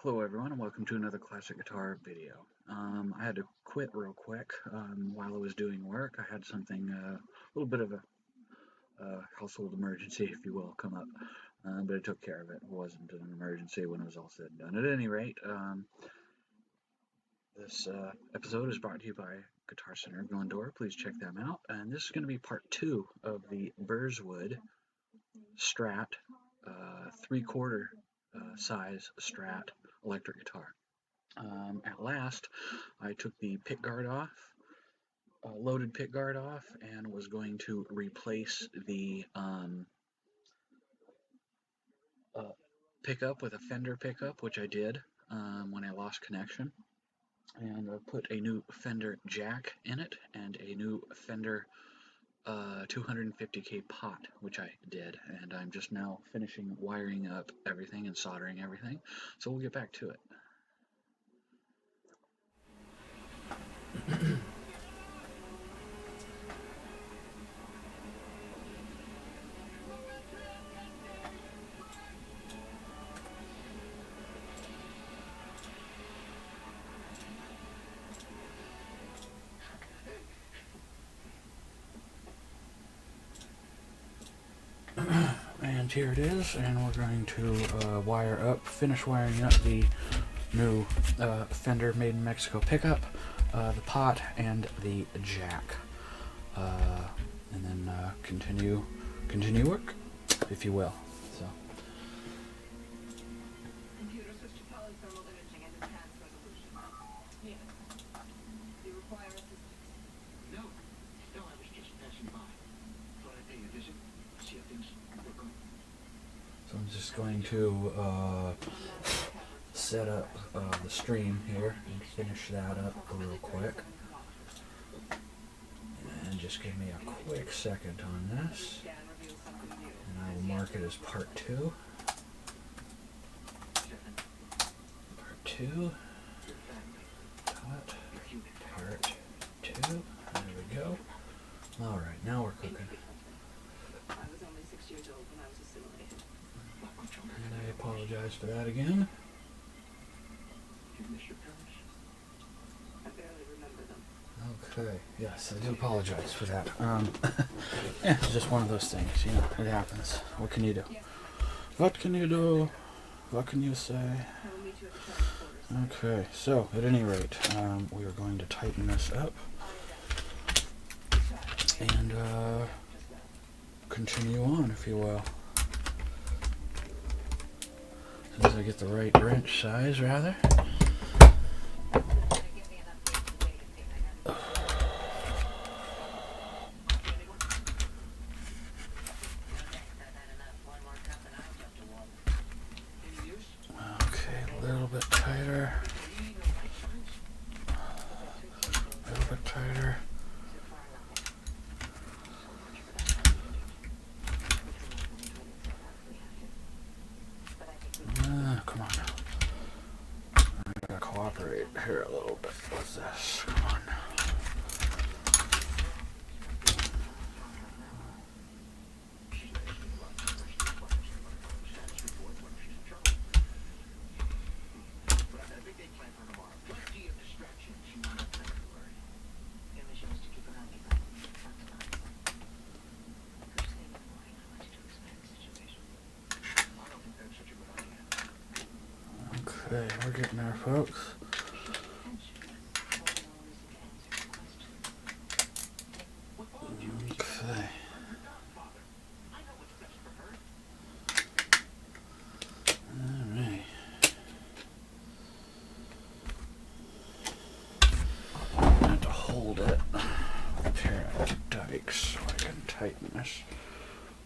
Hello everyone and welcome to another classic guitar video. I had to quit real quick while I was doing work. I had something, a little bit of a household emergency, if you will, come up, but I took care of it. It wasn't an emergency when it was all said and done. At any rate, this episode is brought to you by Guitar Center of Glendora. Please check them out. And this is going to be part 2 of the Burswood Strat 3/4 size Strat electric guitar. At last, I took the pick guard off, loaded pick guard off, and was going to replace the pickup with a Fender pickup, which I did when I lost connection, and put a new Fender jack in it and a new Fender 250K pot, which I did, and I'm just now finishing wiring up everything and soldering everything, so we'll get back to it. And here it is, and we're going to finish wiring up the new Fender Made in Mexico pickup, the pot, and the jack, and then continue work, if you will. So. Computer switch to polythermal imaging and enhanced resolution. Yeah. Do you require assistance? No, I was just passing by. Thought I'd pay you a visit, see how things were going. So I'm just going to set up the stream here and finish that up real quick. And just give me a quick second on this. And I will mark it as part 2. Part 2. Part 2. There we go. Alright, now we're cooking. I was only 6 years old when I was assimilated. And I apologize for that again. You miss your parents? I barely remember them. Okay, yes, I do apologize for that. Yeah, it's just one of those things, you know, it happens. What can you do? What can you do? What can you say? I will meet you at the transporters. Okay, so at any rate, we are going to tighten this up and continue on, if you will. As soon as I get the right wrench size, rather. Okay, a little bit tighter. A little bit tighter. Come on now. I gotta cooperate here a little bit with this. Come on. Okay, we're getting there, folks. Okay. Alright. I have to hold it. Tear out the dikes so I can tighten this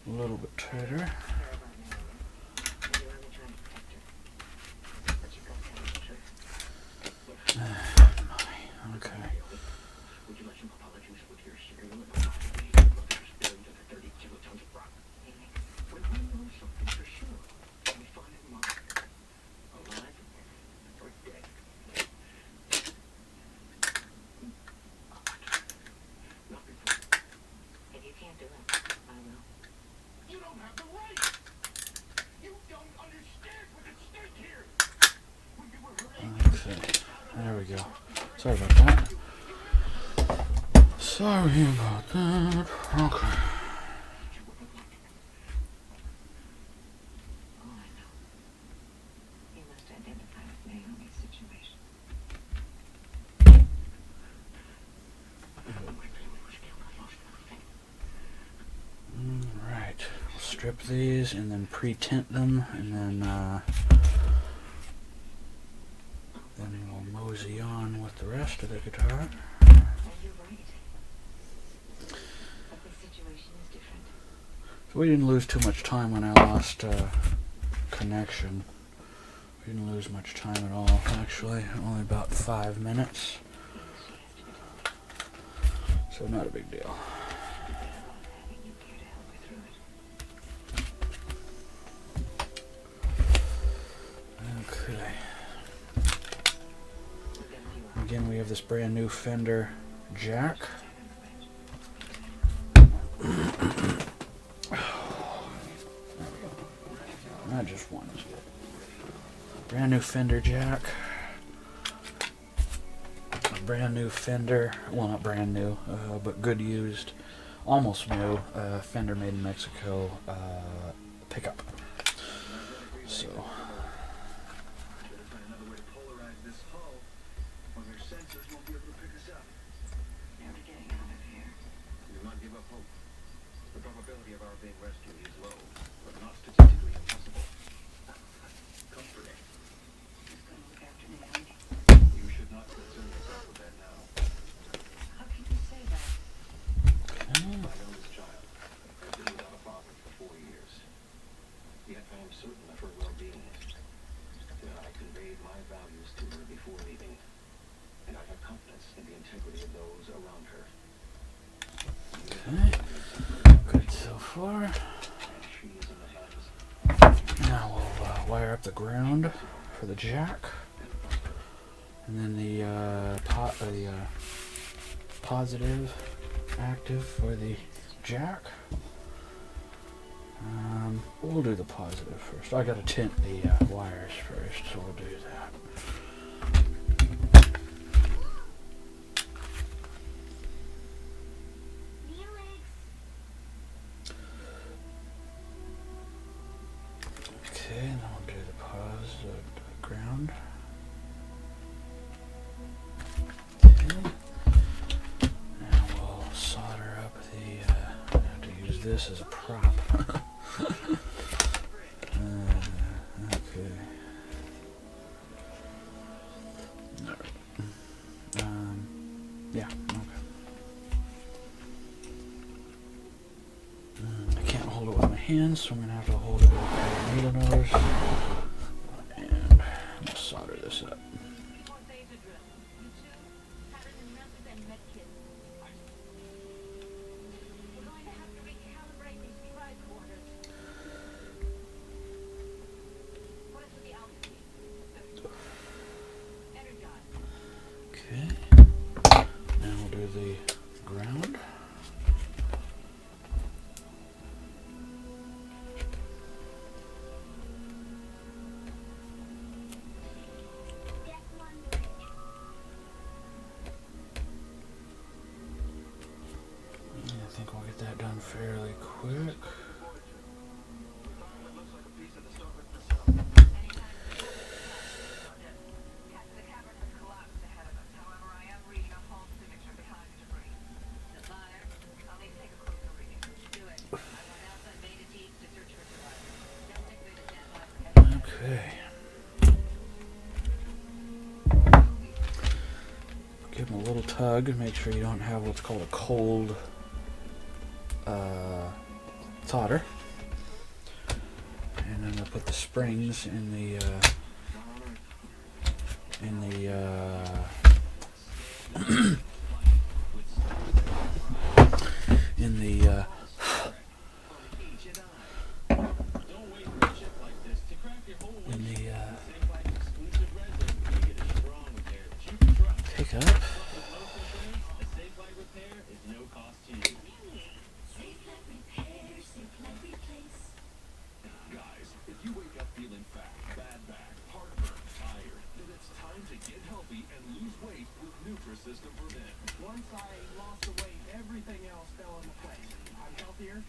a little bit tighter. Okay. Would you like some apologies with your cereal and coffee? Spilling to the 30 kilotons of rock. When we know something for sure, we find it marked. Alive or dead. Not before. If you can't do it, I will. You don't have the right! You don't understand what's at stake here! We Okay, there we go. Sorry about that. Sorry about that. Okay. All I know, you must identify with Naomi's situation. Alright, we'll strip these and then pre-tint them, and then we'll mosey on with the rest of the guitar. And you're right. But the situation is different. So we didn't lose too much time when I lost connection. We didn't lose much time at all, actually. Only about 5 minutes. So not a big deal. Having you here to help her through it. Okay. Again, we have this brand new Fender jack. Not just one. Brand new Fender jack. A brand new Fender, well, not brand new, but good used, almost new, Fender made in Mexico pickup. So. Never getting out of here. Do not give up hope. The probability of our being rescued is low, but not statistically impossible. Comforting. Who's going to look after Naomi? You should not concern yourself with that now. How can you say that? My oldest child has been without a father for 4 years. Yet I am certain of her well-being. That I conveyed my values to her before leaving, and I have confidence in the integrity of those around her. Okay. Good so far. And she is in the hands Now we'll wire up the ground for the jack, and then the positive active for the jack. We'll do the positive first. I gotta tint the wires first, so we'll do that. Okay, then we'll do the positive ground. Okay. Now we'll solder up the. I have to use this as a prop. Okay. Alright. Yeah, okay. I can't hold it with my hands, so I'm going to have to hold it with a needle nose. And we'll solder this up. Before phaser drill, you two, pattern and methods and med kits. We're going to have to recalibrate these tricorders. What is with the altitude? Energize. Okay. Now we'll do the ground. I think we'll get that done fairly quick. Captain, the cavern has collapsed ahead of us. However, I am reading a home signature behind the debris. The fire? I'll need to take a closer reading. Do it. I want outside beta teams to search for survivors. Don't take me to stand by for heavy. Okay. Give them a little tug and make sure you don't have what's called a cold solder. And then we'll put the springs in the pickup.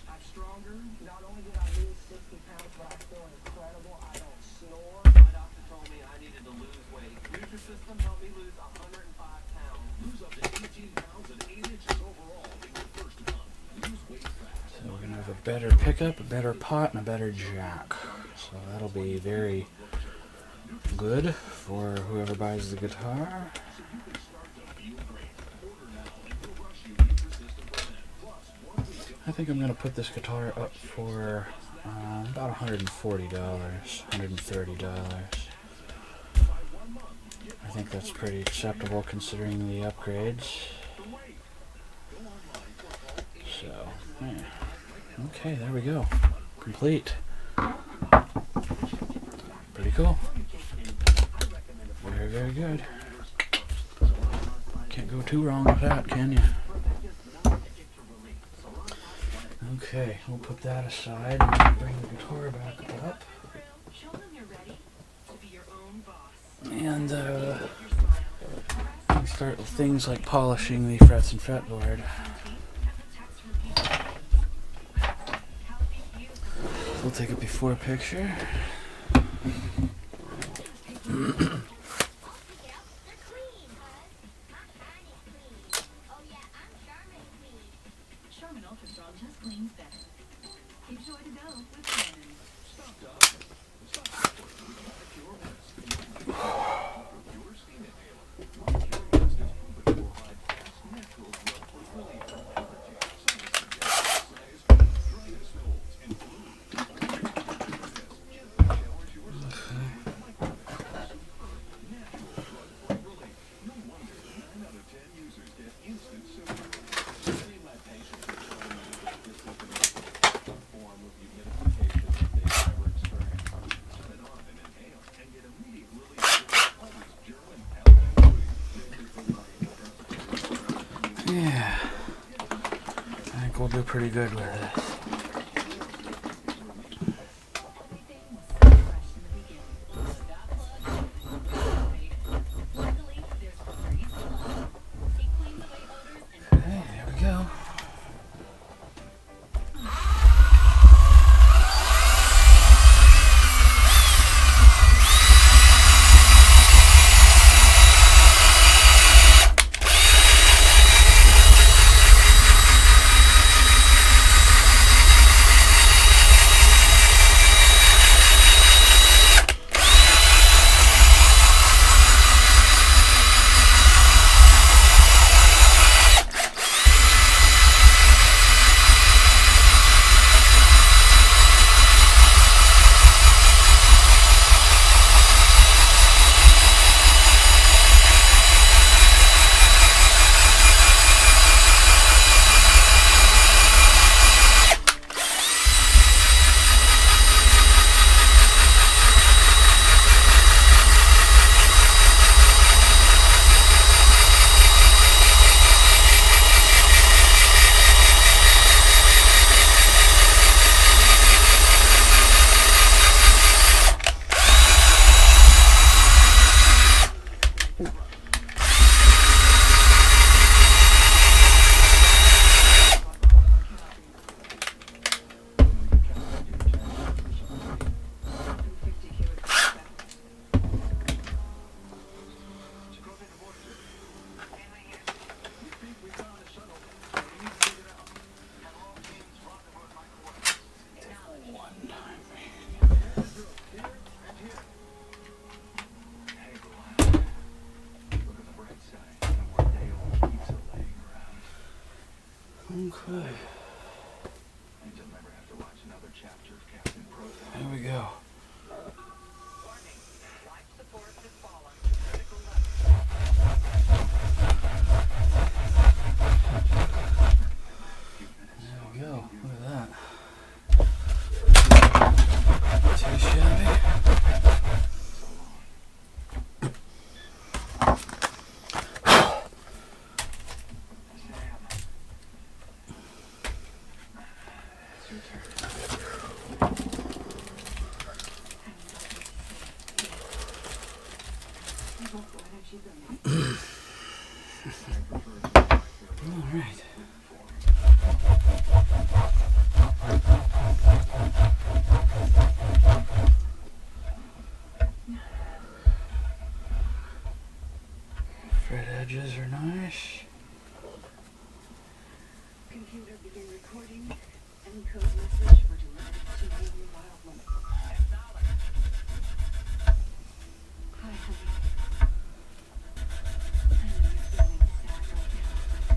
I'm stronger. Not only did I lose 60 pounds, but I feel incredible. I don't snore. My doctor told me I needed to lose weight. Nutrisystem helped me lose 105 pounds. Lose up to 18 pounds and 8 inches overall in your first month. Lose weight fast. So we're going to have a better pickup, a better pot, and a better jack. So that'll be very good for whoever buys the guitar. I think I'm going to put this guitar up for about $140, $130. I think that's pretty acceptable considering the upgrades. So, yeah. Okay, there we go. Complete. Pretty cool. Very, very good. Can't go too wrong with that, can you? Okay, we'll put that aside and bring the guitar back up. And start with things like polishing the frets and fretboard. We'll take a before picture. Yeah, I think we'll do pretty good with this. Okay, there we go. Okay. There we go. There we go. Look at that. Too shabby. All right.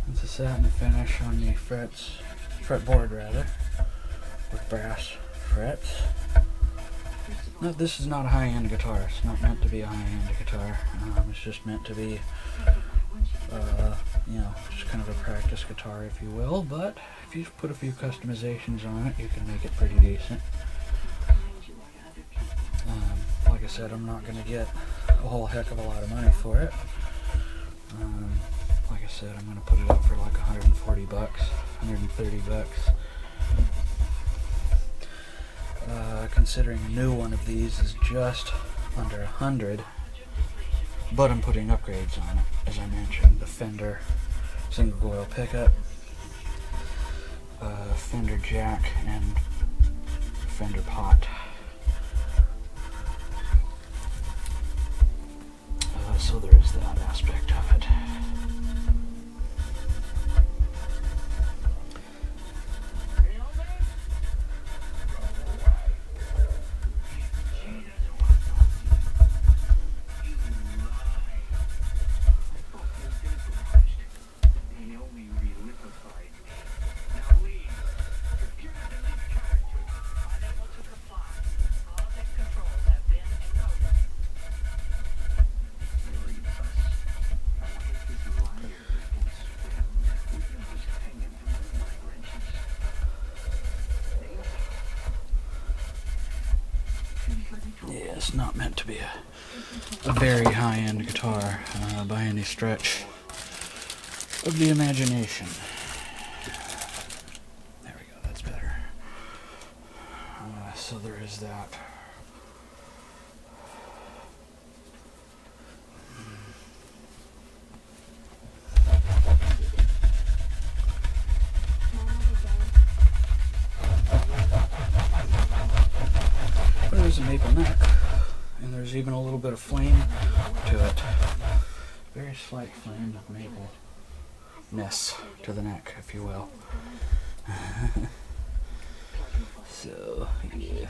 It's a satin finish on the fretboard rather, with brass frets. No, this is not a high-end guitar. It's not meant to be a high-end guitar. It's just meant to be, you know, just kind of a practice guitar, if you will. But if you put a few customizations on it, you can make it pretty decent. Like I said, I'm not going to get a whole heck of a lot of money for it. Like I said, I'm going to put it up for like 140 bucks, 130 bucks. Considering a new one of these is just under 100, but I'm putting upgrades on it, as I mentioned. The Fender single coil pickup, Fender jack, and Fender pot. So there is that aspect of it. Yeah, it's not meant to be a very high-end guitar by any stretch of the imagination. There we go, that's better. So there is that. There's a maple neck, and there's even a little bit of flame to it. Very slight flame of maple-ness to the neck, if you will. So, yeah.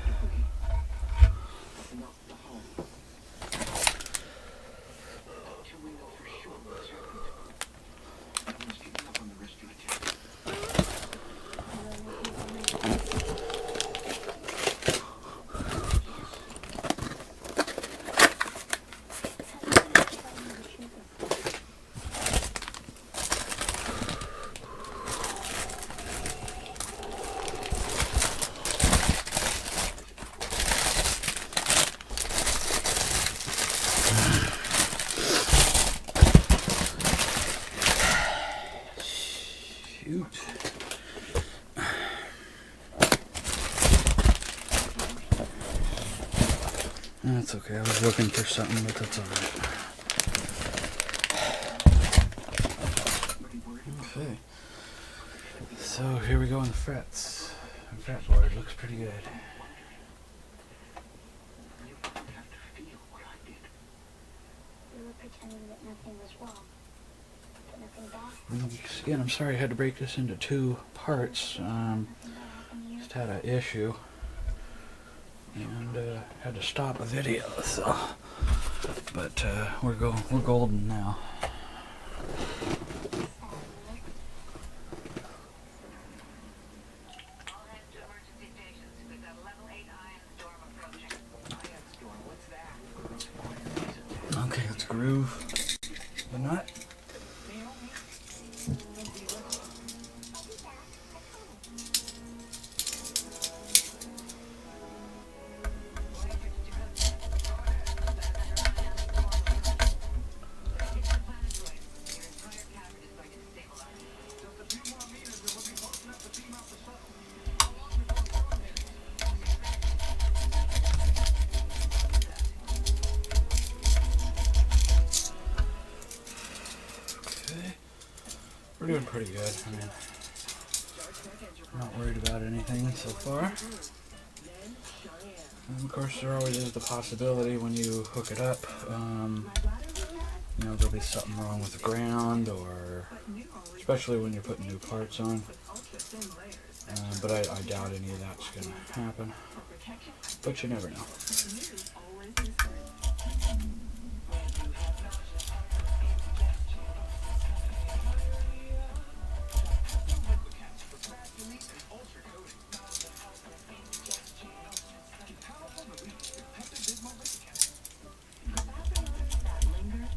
Shoot. That's okay, I was looking for something, but that's alright. Okay. So here we go on the frets. The fretboard looks pretty good. Again, I'm sorry I had to break this into two parts. Just had an issue and had to stop a video. So, but we're golden now. Okay, let's groove the nut. We're doing pretty good. I mean, I'm not worried about anything so far. And of course, there always is the possibility when you hook it up, you know, there'll be something wrong with the ground, or especially when you're putting new parts on. But I doubt any of that's going to happen. But you never know.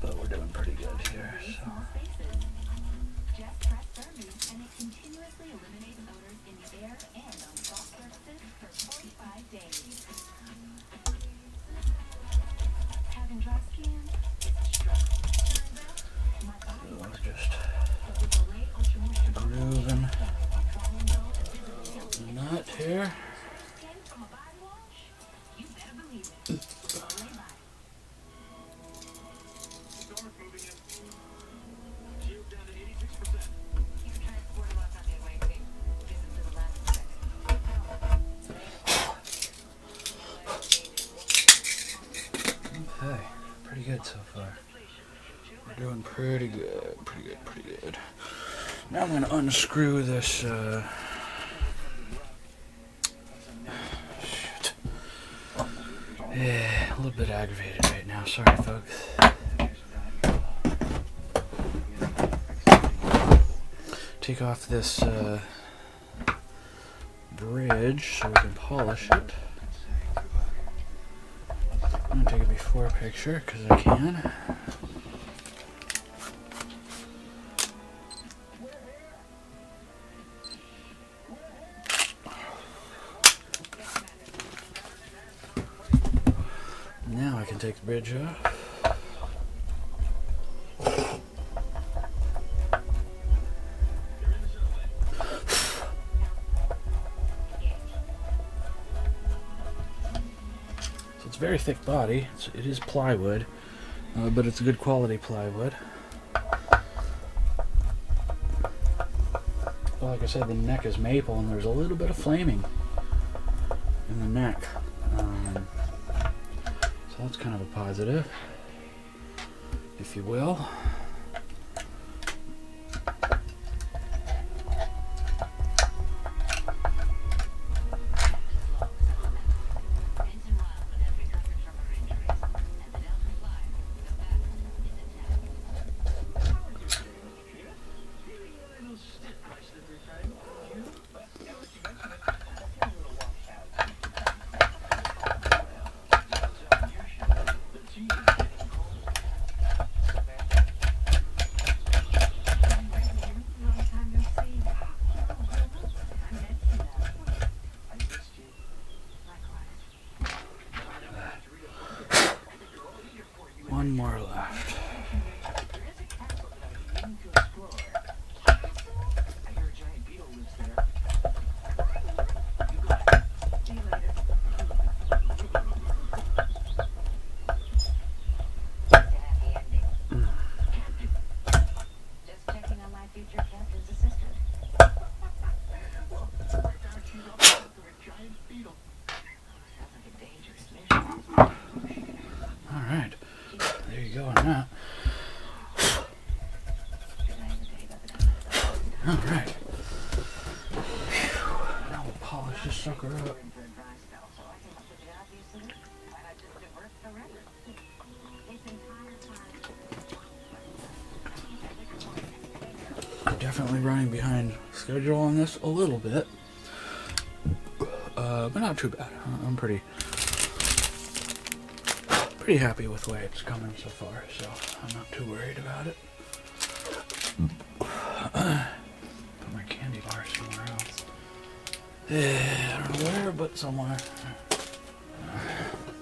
But we're doing pretty good here, so. Just press Burmese and it continuously eliminates odors in the air and on soft surfaces for 45 days. Having dry skin is a struggle. My body We're works just with the Olay Ultra Moisture grooving falling dull and visibly healthy. the nut here. Skin from a body wash? You better believe it. Olay Body. Start moving it. Shield down to 86%. You transport a lot on the away team. Listen to the last second. Okay, pretty good so far. We're doing pretty good, pretty good. Now I'm going to unscrew this, shoot. Yeah, a little bit aggravated right now, sorry folks. Take off this bridge so we can polish it. I'm going to take a before picture because I can. Now I can take the bridge off. So it's a very thick body. It is plywood, but it's a good quality plywood. Well, like I said, the neck is maple and there's a little bit of flaming in the neck. So that's kind of a positive, if you will. One more left. I hear a giant beetle lives there. You got it. See you later. It's a happy ending. Just checking on my future captain's assistant. Well, right down to the mouth of a giant beetle. Sounds like a dangerous mission. Alright, there you go on that. Alright. Now we'll polish this sucker up. For a dry spell, so I think the job you see, why not just divert the record? This entire time. Definitely running behind schedule on this a little bit. But not too bad. I'm pretty happy with the way it's coming so far, so I'm not too worried about it. Put my candy bar somewhere else. I don't know where, but somewhere.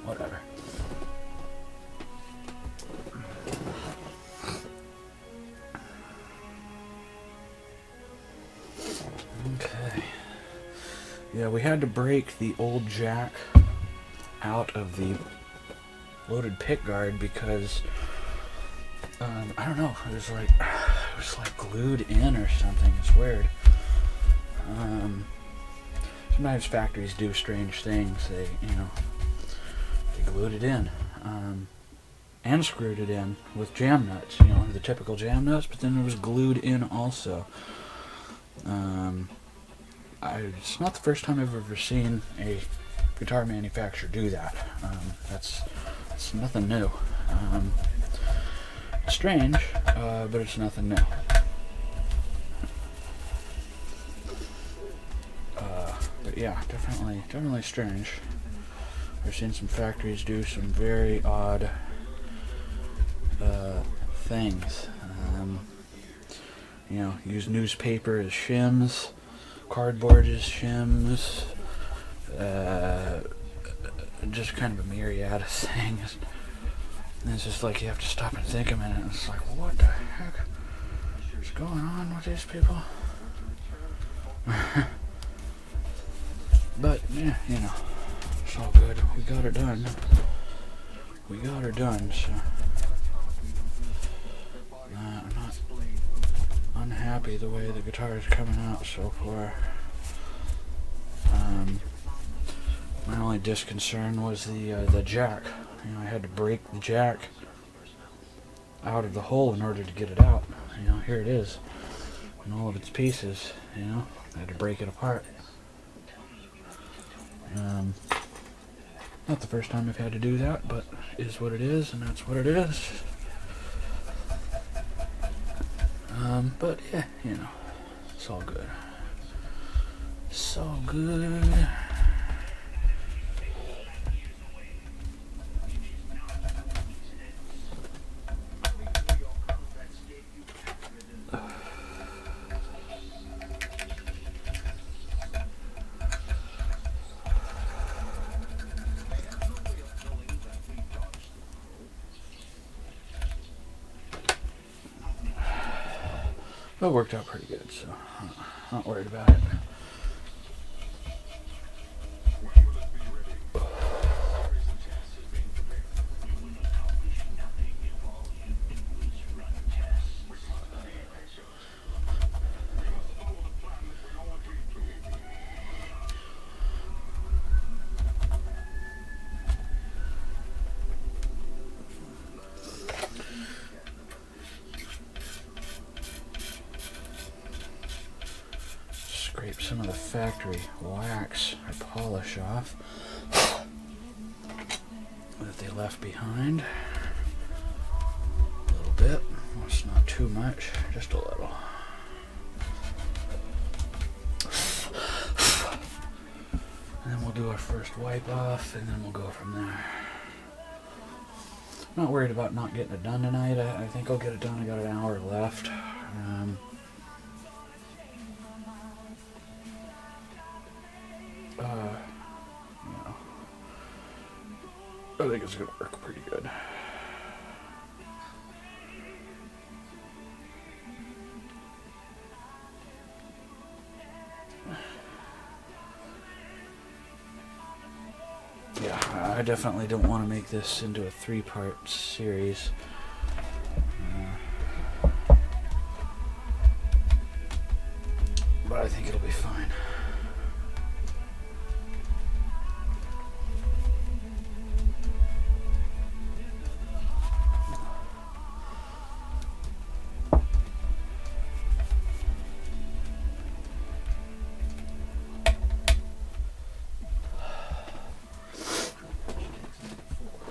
Whatever. Okay. Yeah, we had to break the old jack out of the loaded pick guard because I don't know, it was like glued in or something. It's weird. Sometimes factories do strange things. They glued it in and screwed it in with jam nuts, the typical jam nuts, but then it was glued in also. It's not the first time I've ever seen a guitar manufacturer do that. It's nothing new. It's strange, but it's nothing new. But yeah, definitely strange. I've seen some factories do some very odd things. Use newspaper as shims, cardboard as shims, just kind of a myriad of things. And it's just like you have to stop and think a minute. And it's like, what the heck is going on with these people? But yeah, it's all good. We got her done. So I'm not unhappy the way the guitar is coming out so far. My only disconcern was the jack. I had to break the jack out of the hole in order to get it out. Here it is in all of its pieces. I had to break it apart. Not the first time I've had to do that, but it is what it is, and that's what it is. But yeah, it's all good. It's all good. But it worked out pretty good, so not worried about it. Scrape some of the factory wax or polish off that they left behind. A little bit. It's not too much, just a little. And then we'll do our first wipe off, and then we'll go from there. I'm not worried about not getting it done tonight. I think I'll get it done. I got an hour left. I think it's going to work pretty good. Yeah, I definitely don't want to make this into a 3-part series. But I think it'll be fine.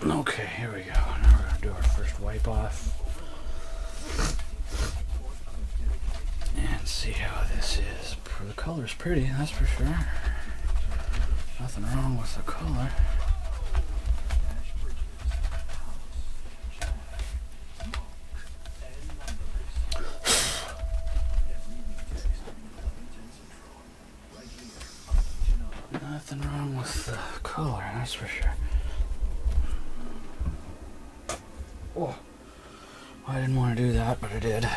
Okay, here we go. Now we're going to do our first wipe off. And see how this is. The color's pretty, that's for sure. Nothing wrong with the color. Nothing wrong with the color, that's for sure. Oh, I didn't want to do that, but I did.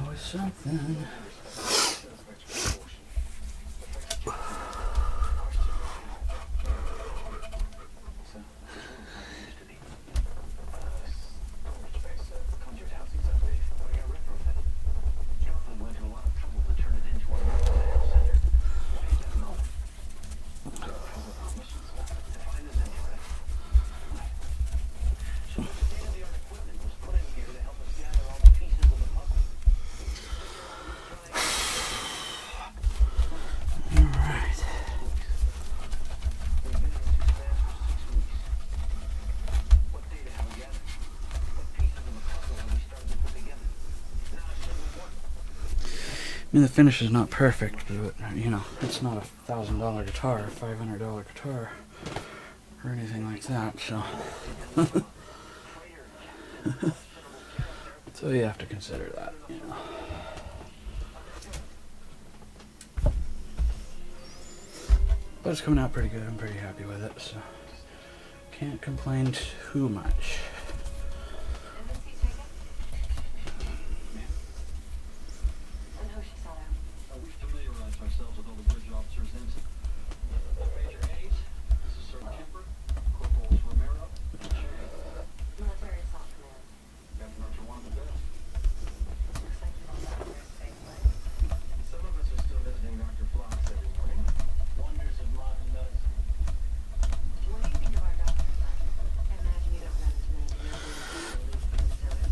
Always something. mean, the finish is not perfect, but you know, it's not $1,000 guitar, $500 guitar, or anything like that. So, so you have to consider that, you know. But it's coming out pretty good. I'm pretty happy with it, so can't complain too much. We familiarized ourselves with all the bridge officers' names. Major Hayes, this is Sergeant Kemper, Corporals Romero, and Shea. Military assault command. Captain Archer, one of the best. Looks like you've all got your space play. Some of us are still visiting Dr. Flox every morning. Wonders of modern medicine. What do you think of our doctor's life? I imagine you don't run into many Genovians in Minnesota.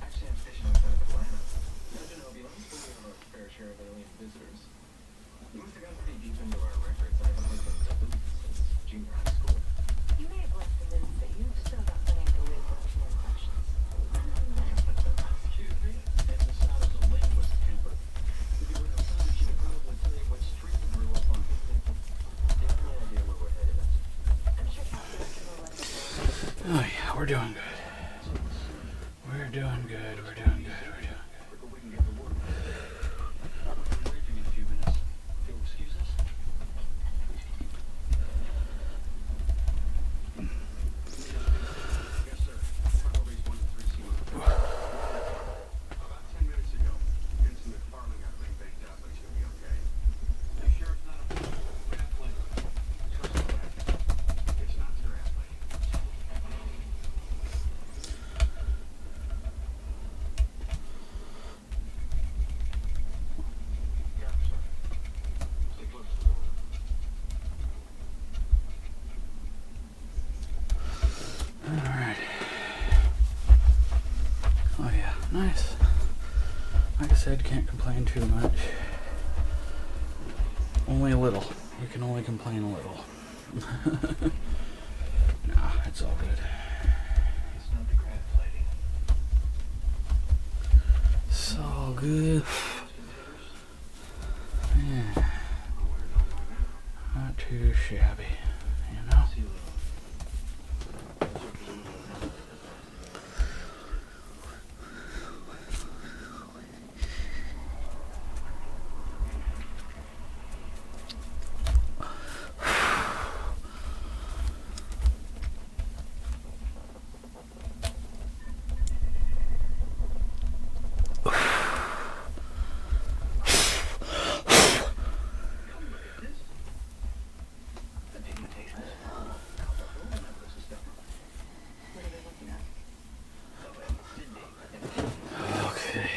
Actually, I'm stationed outside of Atlanta. No Genovians, but we have our fair share of alien visitors. You must have gotten pretty deep into our records. I haven't looked at the booth since junior high school. You may have left the news, but you've still got plenty to live with your impressions. Excuse me? It's the sound of the linguist, Kemper. If you were to find, she would probably tell you which street we grew up on. Do you have any idea where we're headed? I'm sure Captain Archer will let us know. Oh yeah, we're doing good. We're doing good. We're doing good. We're doing good. Quicker we can get to work. We're briefing in a few minutes. If you'll excuse us. Yes, sir. Cargo base 1 to 3 Seaman. About 10 minutes ago, Vincent McFarland got banged up, but he's gonna be okay. You sure it's not a draft plane? Trust me, Black. It's not a draft plane. Yeah, sir. Stay close to the door. Alright. Oh yeah, nice. Like I said, can't complain too much. Only a little. We can only complain a little. Nah, it's all good. It's not the grad plating. It's all good. Yeah, not too shabby, you know? See you later. What are they looking at? Okay.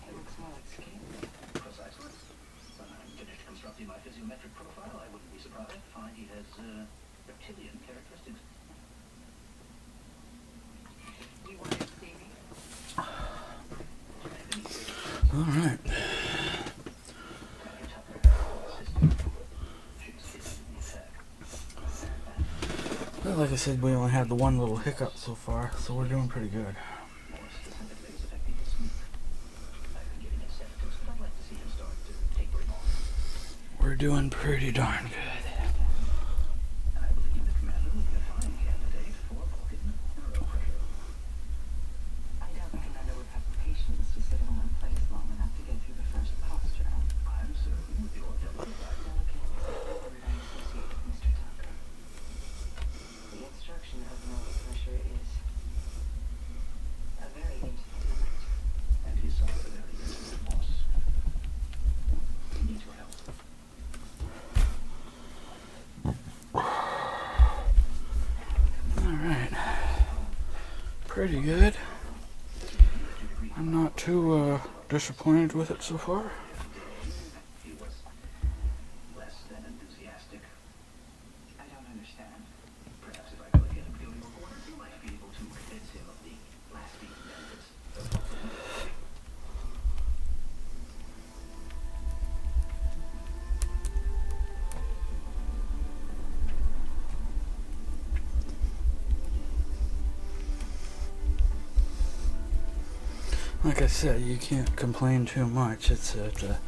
It looks more like skin. Precisely. When I'm finished constructing my physiometric profile, I wouldn't be surprised to find he has reptilian characteristics. You wanted to see me? Alright. Well, like I said, we only had the one little hiccup so far, so we're doing pretty good. More specifically, it's affecting the sleep. I've been giving it sedatives, but I'd like to see him start tapering off. We're doing pretty darn good. And I believe the commander will be a fine candidate for Vulcan neuro pressure. I doubt the commander would have the patience to sit in one place long enough to get through the first posture. I'm certain with your delicate Delicate is a word I associate with Mr. Tucker. The instruction of neural pressure is a very intimate moment. and he's somewhat of a very intimate boss. He needs your help. Alright. Pretty good. I'm not too disappointed with it so far. He was less than enthusiastic. I don't understand. Perhaps if I could get him feeling recorded, you might be able to convince him of the lasting benefits of Vulcan. like I said, you can't complain too much. It's a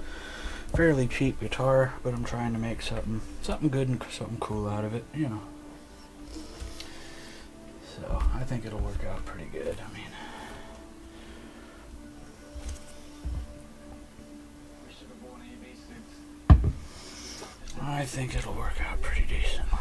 fairly cheap guitar, but I'm trying to make something good and something cool out of it, you know. So I think it'll work out pretty good. I think it'll work out pretty decently.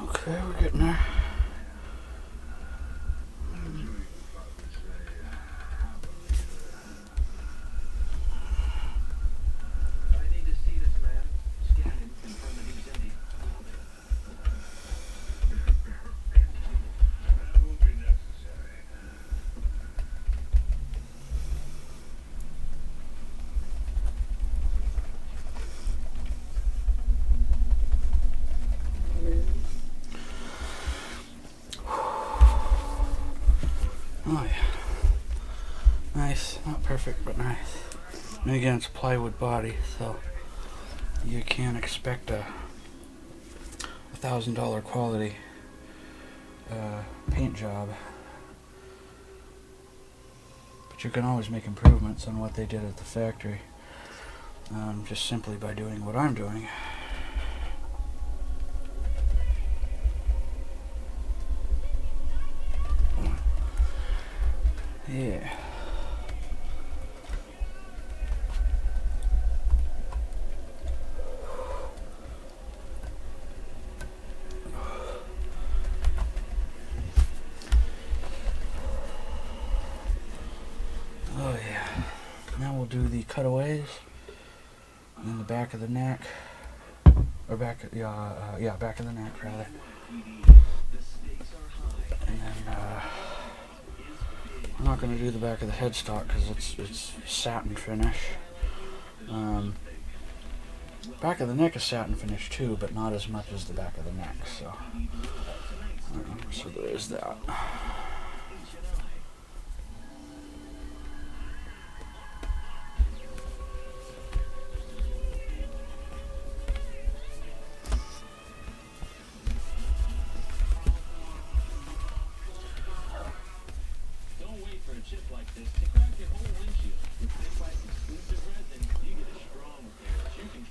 Okay, we're getting there. Oh yeah. Nice. Not perfect, but nice. And again, it's a plywood body, so you can't expect a $1,000 quality paint job. But you can always make improvements on what they did at the factory, just simply by doing what I'm doing. Yeah. Oh yeah. Now we'll do the cutaways in the back of the neck, or back of the neck rather. And then I'm not going to do the back of the headstock because it's satin finish. Back of the neck is satin finish too, but not as much as the back of the neck. So there is that.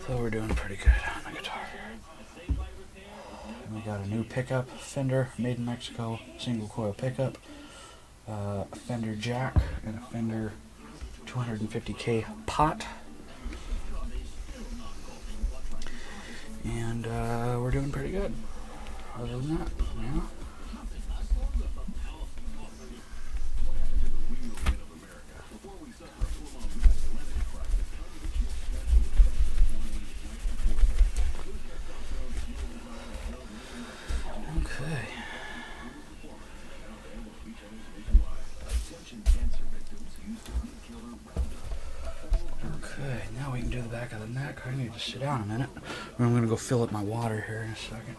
So we're doing pretty good on the guitar. And we got a new pickup, Fender, made in Mexico, single coil pickup, a Fender jack, and a Fender 250K pot. And we're doing pretty good. Other than that, yeah. Okay. Okay, now we can do the back of the neck. I need to sit down a minute. I'm going to go fill up my water here in a second.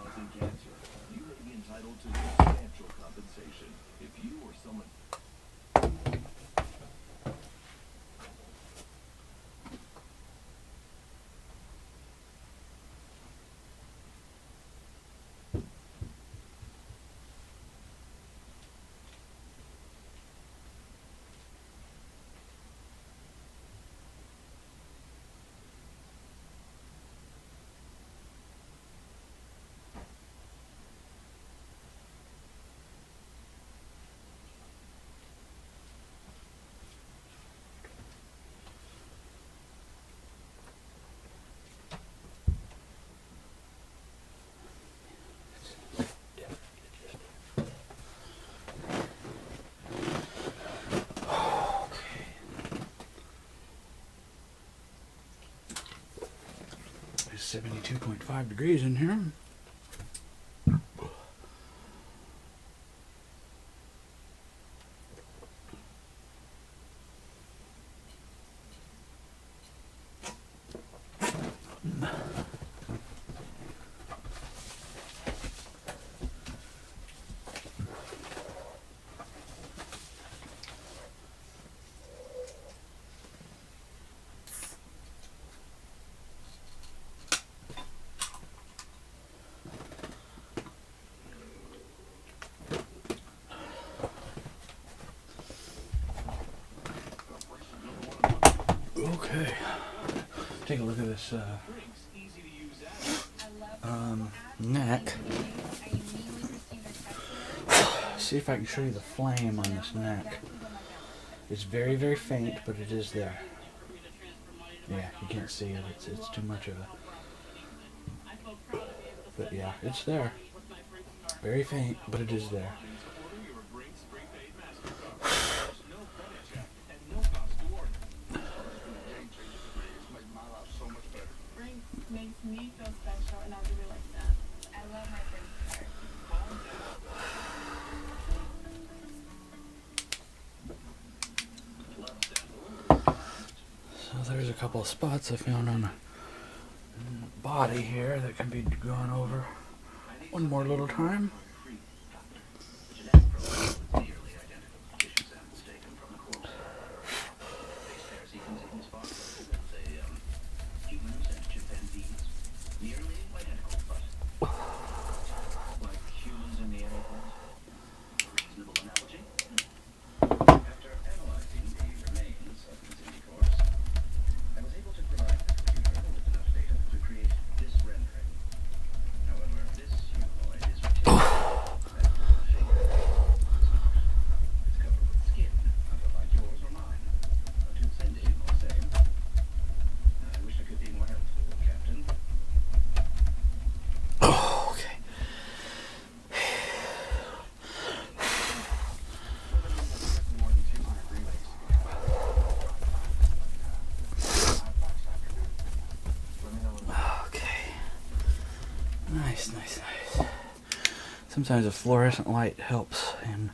It's 72.5 degrees in here. Okay, take a look at this neck. See if I can show you the flame on this neck. It's very, very faint, but it is there. Yeah, you can't see it. It's too much of a... But yeah, it's there. Very faint, but it is there. Makes me feel special, and I really like that. I love my friends. So there's a couple of spots I found on the body here that can be gone over one more little time. Nice, nice, nice. Sometimes a fluorescent light helps in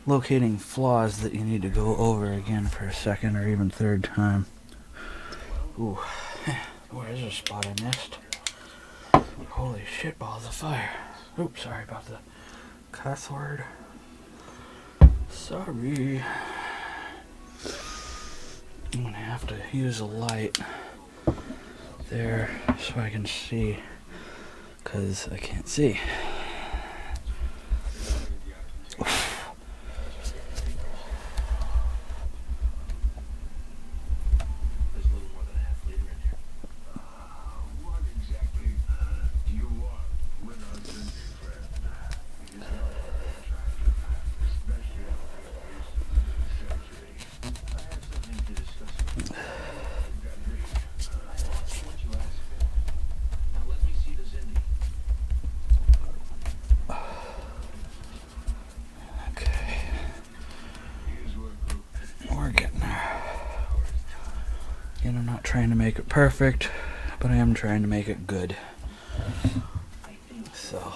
locating flaws that you need to go over again for a second or even third time. Ooh, where's a spot I missed? Holy shit balls of fire. Oops, sorry about the cuss word. Sorry. I'm gonna have to use a light there so I can see, because I can't see. And I'm not trying to make it perfect, but I am trying to make it good. So.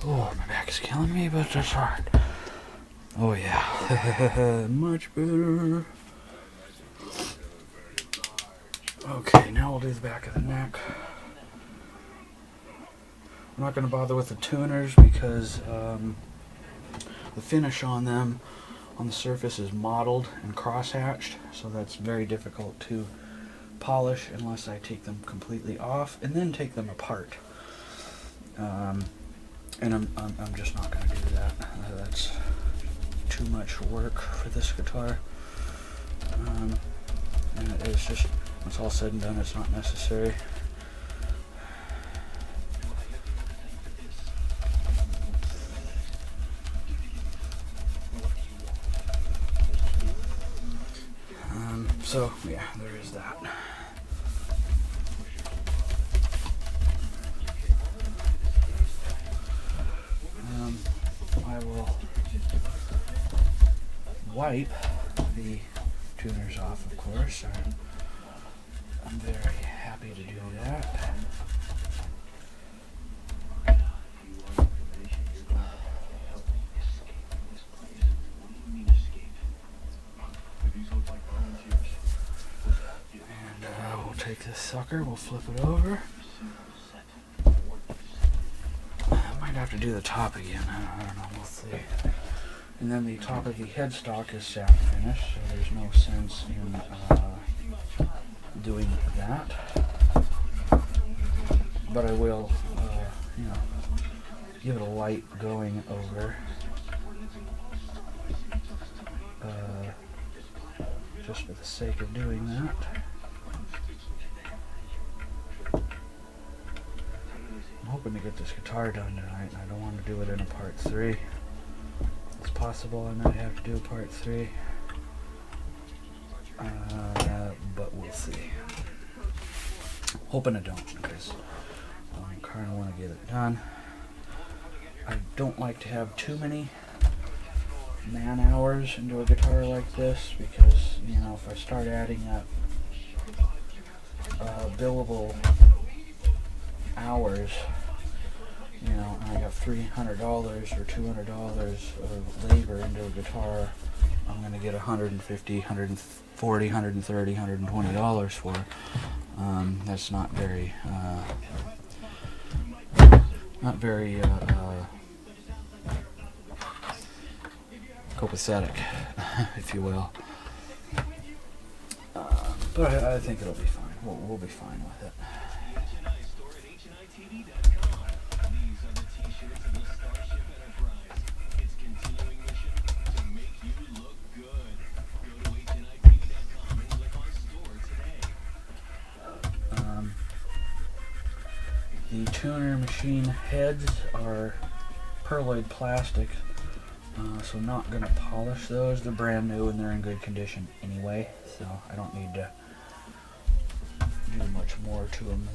Oh, my back is killing me, but that's hard. Oh yeah, much better. Okay, now we'll do the back of the neck. I'm not going to bother with the tuners because the finish on them on the surface is mottled and cross-hatched, so that's very difficult to polish unless I take them completely off and then take them apart. And I'm just not going to do that. That's too much work for this guitar. And it's just, when it's all said and done, it's not necessary. So yeah, there is that. I will wipe the tuners off, of course. I'm very happy to do that. And we'll take this sucker, we'll flip it over. I might have to do the top again, I don't know, we'll see. And then the top of the headstock is satin finish, so there's no sense in doing that. But I will, give it a light going over. Just for the sake of doing that. I'm hoping to get this guitar done tonight. I don't want to do it in a part 3. It's possible I might have to do a part 3. But we'll see. Hoping I don't, because I kind of want to get it done. I don't like to have too many man hours into a guitar like this, because, if I start adding up billable hours, and I got $300 or $200 of labor into a guitar, I'm going to get $150, $140, $130, $120 for. That's not very, copacetic, if you will. But I think it'll be fine. We'll be fine with it. The tuner machine heads are pearloid plastic, so I'm not going to polish those. They're brand new and they're in good condition anyway, so I don't need to do much more to them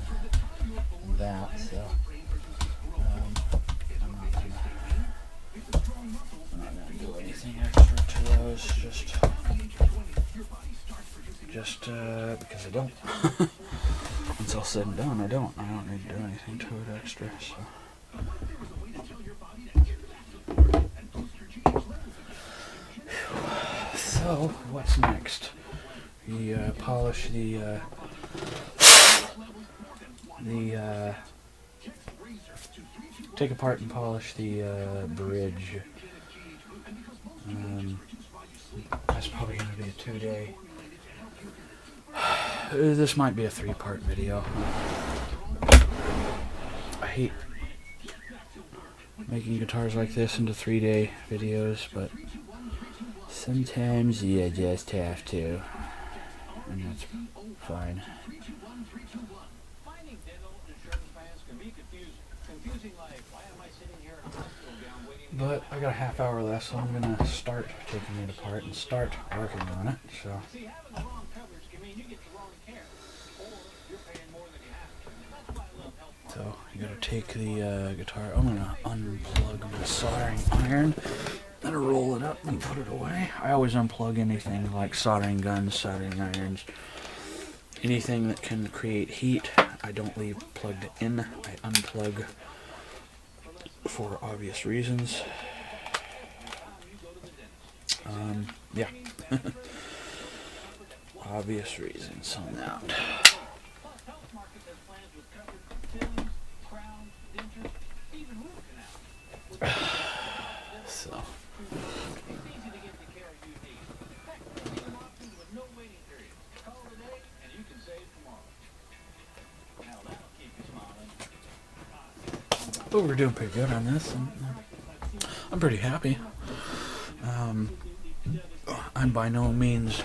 than that. So I'm not going to do anything extra to those, just because I don't. Once all said and done, I don't need to do anything to it extra. So what's next? We polish the take apart and polish the bridge. That's probably going to be a 2-day. This might be a 3-part video. I hate making guitars like this into 3-day videos, but sometimes you just have to, and that's fine. But I got a half hour left, so I'm gonna start taking it apart and start working on it. So you gotta take the guitar. I'm gonna unplug my soldering iron and roll it up and put it away. I always unplug anything like soldering guns, soldering irons, anything that can create heat. I don't leave plugged in. I unplug for obvious reasons. Yeah. Obvious reasons on that. So. But we're doing pretty good on this. I'm pretty happy. I'm by no means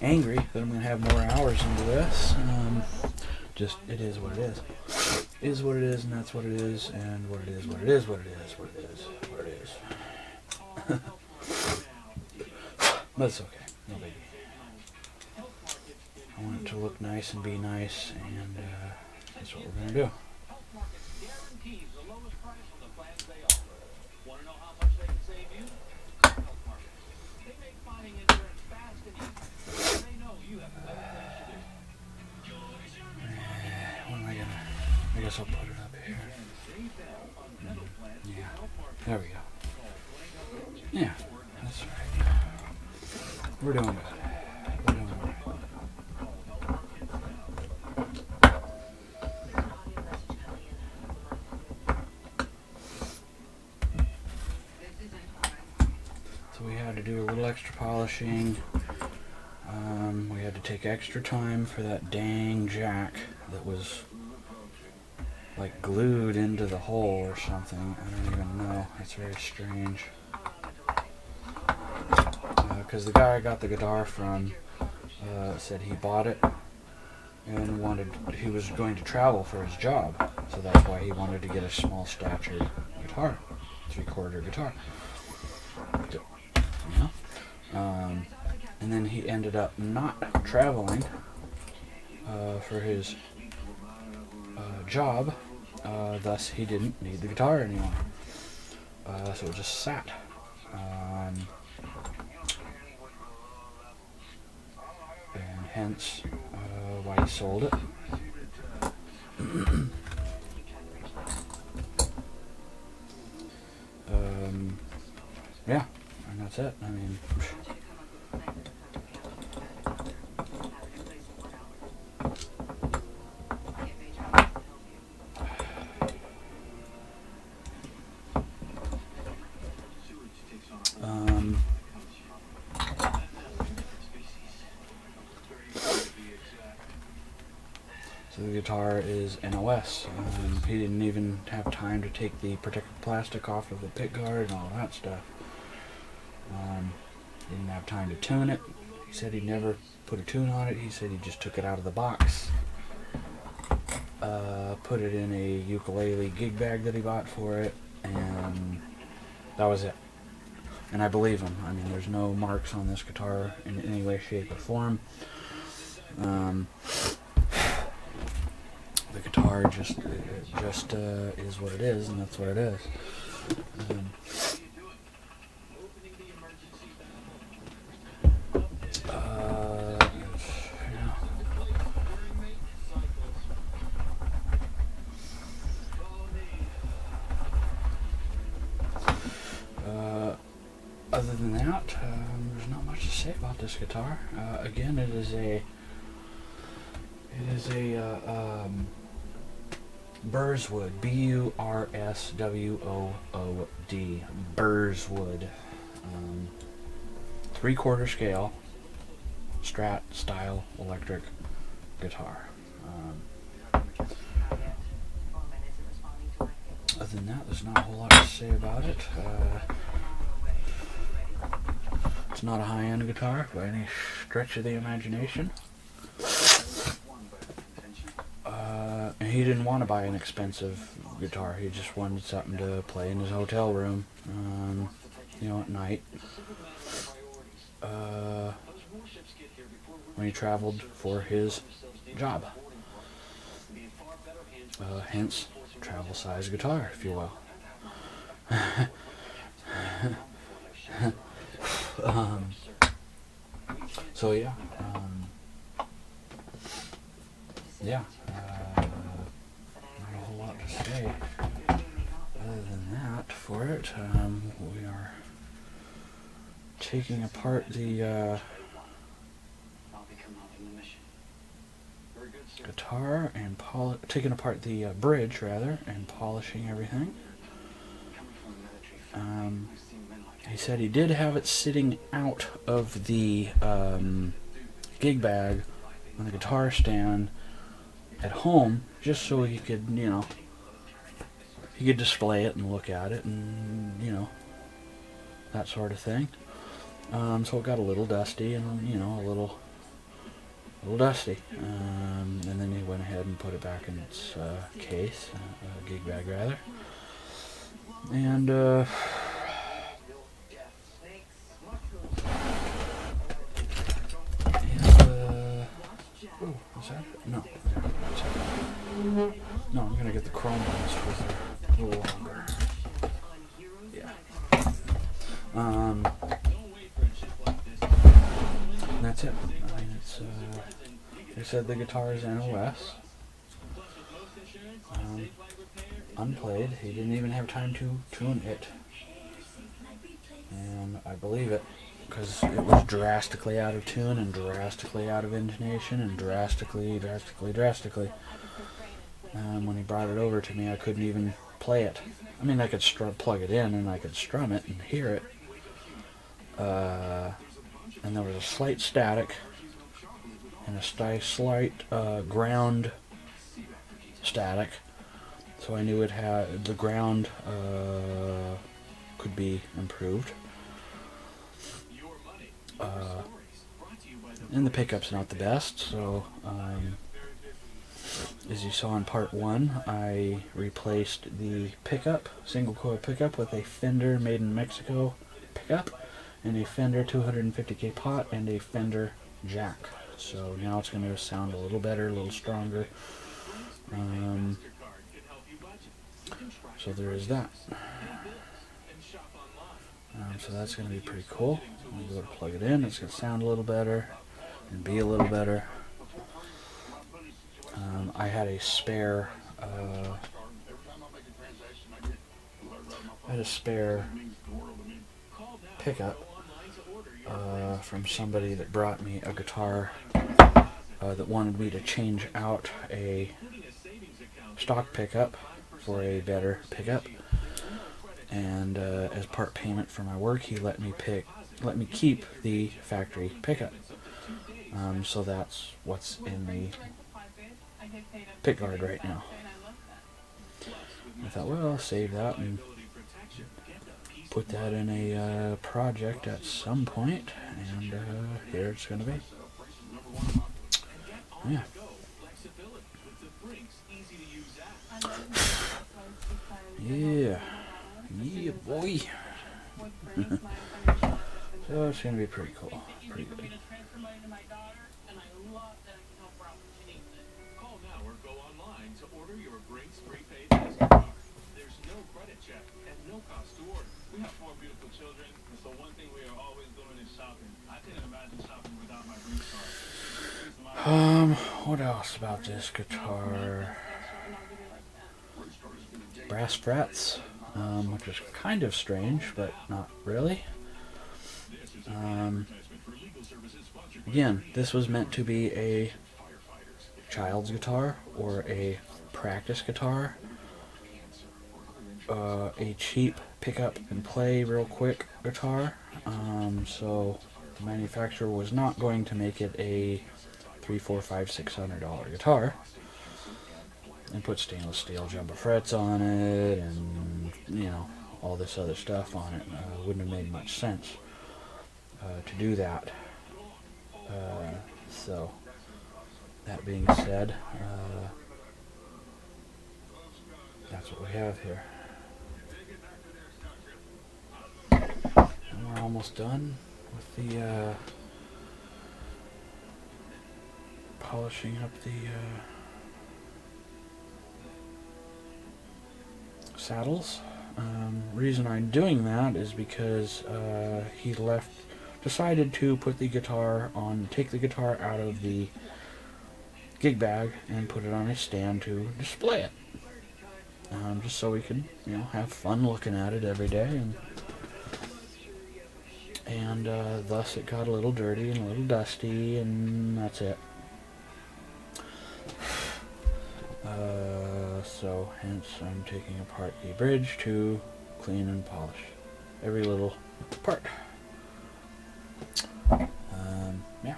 angry that I'm going to have more hours into this. Just, it is what it is. It is what it is, and that's what it is, and what it is, what it is, what it is, what it is, what it is. But it's okay. No biggie. I want it to look nice and be nice, and that's what we're going to do. I guess I'll put it up here. Yeah, there we go. Yeah, that's right. We're doing good. We're doing all right. So we had to do a little extra polishing. We had to take extra time for that dang jack that was like glued into the hole or something. I don't even know. It's very strange. Because the guy I got the guitar from said he bought it and he was going to travel for his job. So that's why he wanted to get a small statured guitar, 3/4 guitar. Yeah. And then he ended up not traveling for his job. Thus, he didn't need the guitar anymore. So it just sat. And hence why he sold it. Yeah, and that's it. I mean... So the guitar is NOS. He didn't even have time to take the protective plastic off of the pick guard and all that stuff. He didn't have time to tune it. He said he never put a tune on it. He said he just took it out of the box, put it in a ukulele gig bag that he bought for it, and that was it. And I believe him. I mean, there's no marks on this guitar in any way, shape, or form. The guitar just is what it is, and that's what it is. Other than that, there's not much to say about this guitar. Again, it is a Burswood, B-U-R-S-W-O-O-D, Burswood, 3/4 scale, Strat style electric guitar. Other than that, there's not a whole lot to say about it. It's not a high-end guitar by any stretch of the imagination. And he didn't want to buy an expensive guitar. He just wanted something to play in his hotel room, at night. When he traveled for his job. Hence, travel size guitar, if you will. So yeah, not a whole lot to say other than that for it. We are taking apart the guitar and taking apart the bridge rather, and polishing everything. He said he did have it sitting out of the gig bag on the guitar stand at home, just so he could, he could display it and look at it, and that sort of thing. So it got a little dusty, and a little dusty, and then he went ahead and put it back in its case, gig bag rather, and is that it? No. No, I'm gonna get the chrome ones with a little longer. Yeah. And that's it. I mean, it's they said the guitar is NOS. Unplayed. He didn't even have time to tune it. And I believe it, because it was drastically out of tune and drastically out of intonation and drastically. When he brought it over to me, I couldn't even play it. I mean, I could plug it in and I could strum it and hear it. And there was a slight static and a slight ground static. So I knew it had the ground could be improved. And the pickup's not the best, so as you saw in part 1, I replaced the pickup, single coil pickup, with a Fender made in Mexico pickup, and a Fender 250K pot, and a Fender jack. So now it's going to sound a little better, a little stronger. So there is that. So that's going to be pretty cool. I'm going to plug it in, it's going to sound a little better and be a little better. I had a spare pickup from somebody that brought me a guitar that wanted me to change out a stock pickup for a better pickup, and as part payment for my work, he let me keep the factory pickup. So that's what's in the pickguard right now. I thought, well, I'll save that and put that in a project at some point, and here it's going to be. Yeah. Yeah, boy. So it's going to be pretty cool. Pretty good. Call now or go online to order your Brinks prepaid guitar. There's no credit check and no cost to order. We have 4 beautiful children, and so one thing we are always doing is shopping. I can't imagine shopping without my Brinks card. What else about this guitar? Brass frets, which is kind of strange, but not really. Again, this was meant to be a child's guitar or a practice guitar, a cheap pick up and play real quick guitar. So the manufacturer was not going to make it a $300, $400, $500, $600 guitar and put stainless steel jumper frets on it and, you know, all this other stuff on it. Wouldn't have made much sense to do that. So that being said, that's what we have here. And we're almost done with the polishing up the saddles. Reason I'm doing that is because he decided to put the guitar on, take the guitar out of the gig bag and put it on a stand to display it. Just so we could, you know, have fun looking at it every day, and thus it got a little dirty and a little dusty, and that's it. So hence I'm taking apart the bridge to clean and polish every little part. Yeah.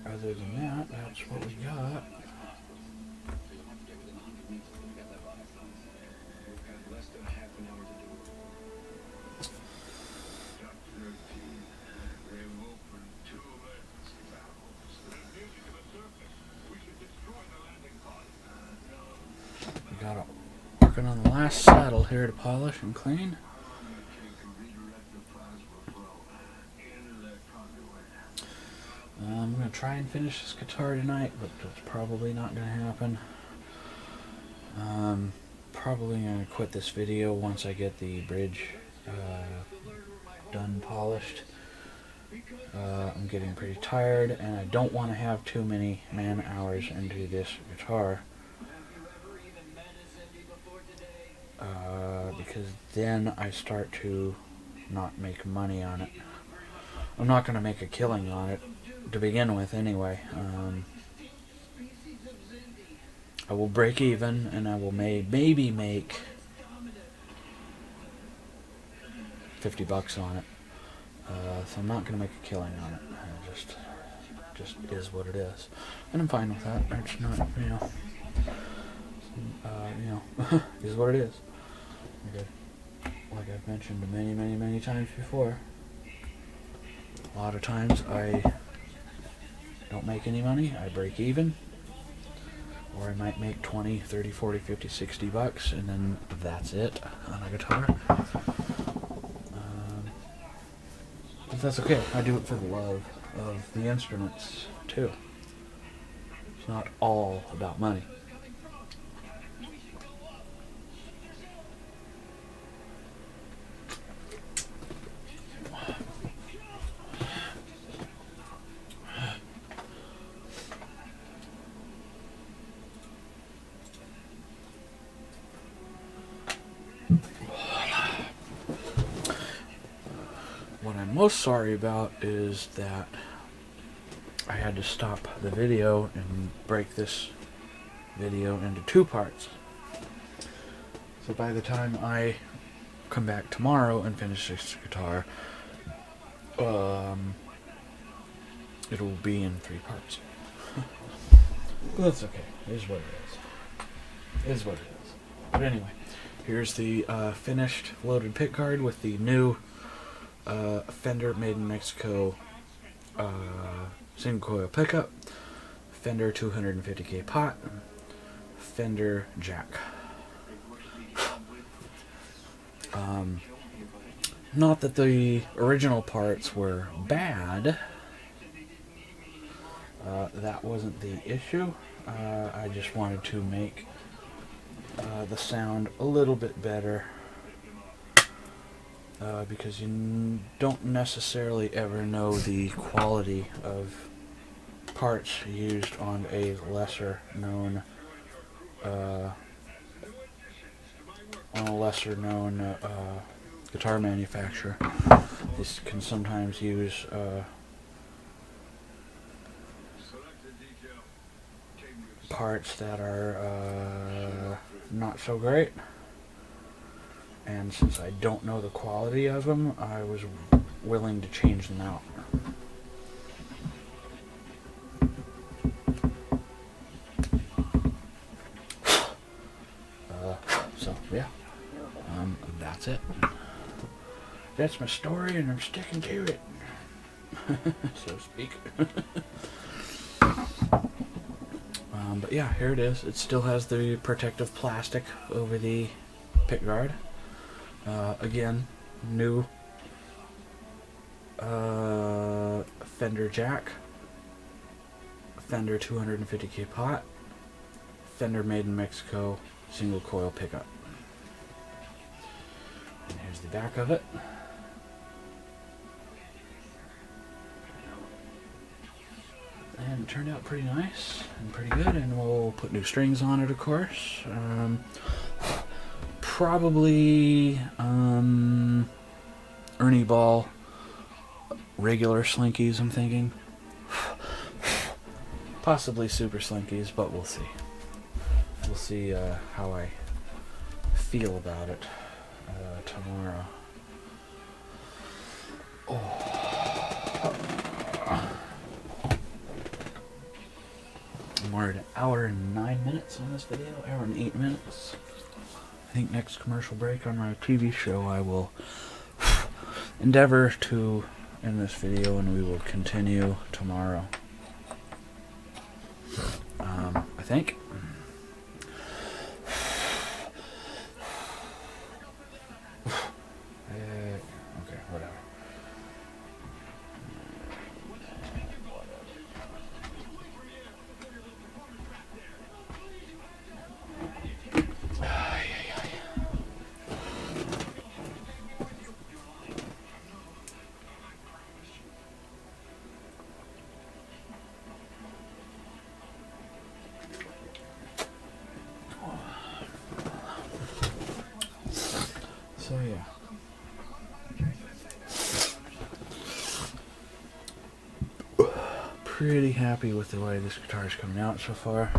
Other than that, that's what we got. We got it working on the last saddle here to polish and clean. I'm going to try and finish this guitar tonight, but it's probably not going to happen. Probably going to quit this video once I get the bridge done polished. I'm getting pretty tired, and I don't want to have too many man hours into this guitar. Because then I start to not make money on it. I'm not going to make a killing on it to begin with anyway. I will break even, and I will maybe make $50 on it. So I'm not going to make a killing on it. It just is what it is, and I'm fine with that. It's not, is what it is. Like I've mentioned many times before, a lot of times I don't make any money. I break even, or I might make 20, 30, 40, 50, 60 bucks, and then that's it on a guitar. But that's okay. I do it for the love of the instruments too. It's not all about money. What I'm most sorry about is that I had to stop the video and break this video into 2 parts. So by the time I come back tomorrow and finish this guitar, it will be in 3 parts. But that's okay. It is what it is. It is what it is. But anyway, here's the finished loaded pick guard with the new Fender made in Mexico single coil pickup, Fender 250K pot, Fender jack. Not that the original parts were bad. That wasn't the issue. I just wanted to make the sound a little bit better. Because you don't necessarily ever know the quality of parts used on a lesser known guitar manufacturer. This can sometimes use parts that are not so great. And since I don't know the quality of them, I was willing to change them out. So yeah, that's it. That's my story, and I'm sticking to it, so to speak. But yeah, here it is. It still has the protective plastic over the pick guard. Again, new fender jack, fender 250K pot, fender made in Mexico, single coil pickup. And here's the back of it. And it turned out pretty nice and pretty good, and we'll put new strings on it, of course. Probably Ernie Ball regular slinkies, I'm thinking. Possibly super slinkies, but we'll see. We'll see how I feel about it tomorrow. We're at 1 hour and 9 minutes on this video, 1 hour and 8 minutes. I think next commercial break on my TV show I will endeavor to end this video, and we will continue tomorrow. I think. Okay, whatever. So yeah. Pretty happy with the way this guitar is coming out so far.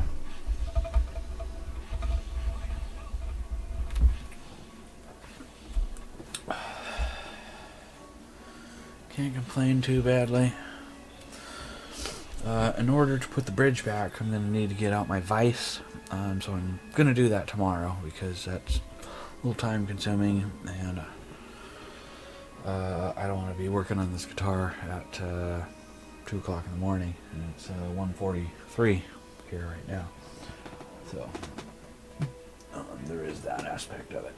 Can't complain too badly. In order to put the bridge back, I'm going to need to get out my vise. So I'm going to do that tomorrow, because that's a little time consuming, and I don't want to be working on this guitar at 2 o'clock in the morning, and it's 1:43 here right now. So there is that aspect of it.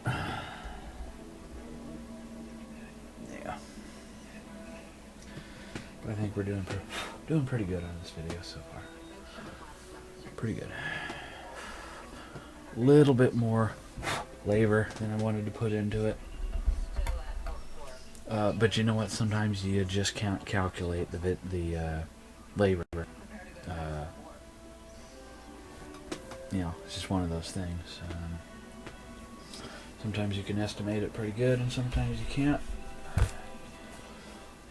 Yeah. But I think we're doing pretty good on this video so far. Pretty good. A little bit more labor than I wanted to put into it. But you know what? Sometimes you just can't calculate the labor. You know, it's just one of those things. Sometimes you can estimate it pretty good, and sometimes you can't.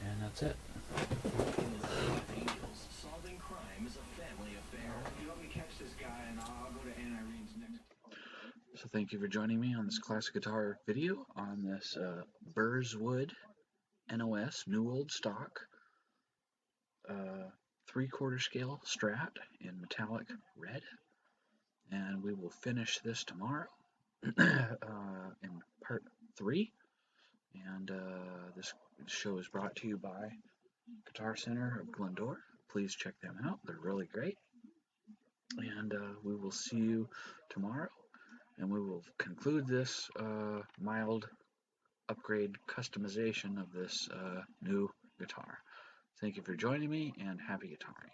And that's it. Solving crime is a family affair. You help me catch this guy, and I'll go to Aunt Irene's next. So thank you for joining me on this classic guitar video on this Burswood NOS New Old Stock 3/4 scale Strat in metallic red, and we will finish this tomorrow in part 3. And this show is brought to you by Guitar Center of Glendora. Please check them out; they're really great. And we will see you tomorrow, and we will conclude this mild upgrade customization of this new guitar. Thank you for joining me, and happy guitaring.